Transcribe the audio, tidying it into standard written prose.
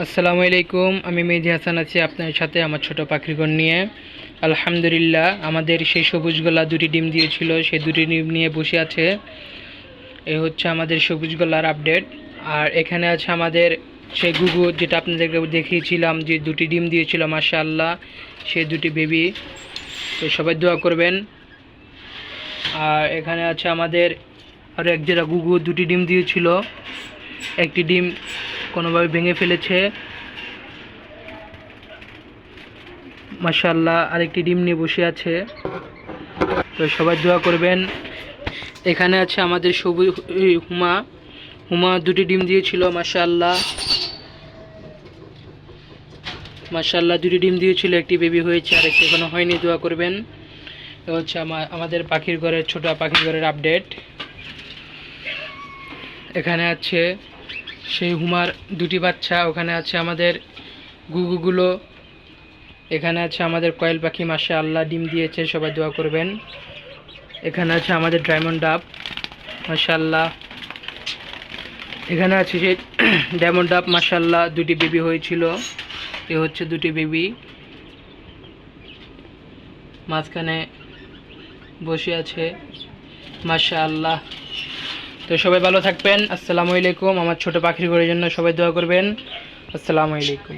আসসালামু আলাইকুম। আমি মেহেদি হাসান আছি আপনার সাথে আমার ছোট পাখির নিয়ে। আলহামদুলিল্লাহ, আমাদের সেই সবুজ গলা দুটি ডিম দিয়েছিল, সেই দুটি ডিম নিয়ে বসে আছে। এই হচ্ছে আমাদের সবুজ গলার আপডেট। আর এখানে আছে আমাদের সেই গুগু, যেটা আপনাদেরকে দেখিয়েছিলাম যে দুটি ডিম দিয়েছিল, মাশাআল্লাহ সেই দুটি বেবি। তো সবাই দোয়া করবেন। আর এখানে আছে আমাদের আরও এক জোড়া গুগু, দুটি ডিম দিয়েছিল, একটি ডিম কোনোভাবে ভেঙে ফেলেছে, মাশাআল্লাহ আরেকটি ডিম নিয়ে বসে আছে। তো সবাই দোয়া করবেন। এখানে আছে আমাদের সবুজ হুমা দুটি ডিম দিয়েছিল, মাশাআল্লাহ দুটি ডিম দিয়েছিল, একটি বেবি হয়েছে আর একটি এখনো হয়নি, দোয়া করবেন। এ হচ্ছে আমাদের পাখির ঘরের ছোট পাখির ঘরের আপডেট। এখানে আছে সেই হুমার দুটি বাচ্চা, ওখানে আছে আমাদের গুগুগুলো, এখানে আছে আমাদের কয়েল পাখি, মাশাআল্লাহ ডিম দিয়েছে, সবাই দোয়া করবেন। এখানে আছে আমাদের ডায়মন্ড ডাব, মাশাআল্লাহ। এখানে আছে সেই ডায়মন্ড ডাব, মাশাআল্লাহ দুটি বেবি হয়েছিল। এ হচ্ছে দুটি বেবি, মাঝখানে বসে আছে, মাশাআল্লাহ। তো সবাই ভালো থাকবেন। আসসালামু আলাইকুম। আমার ছোট পাখির ঘরের জন্য সবাই দোয়া করবেন। আসসালামু আলাইকুম।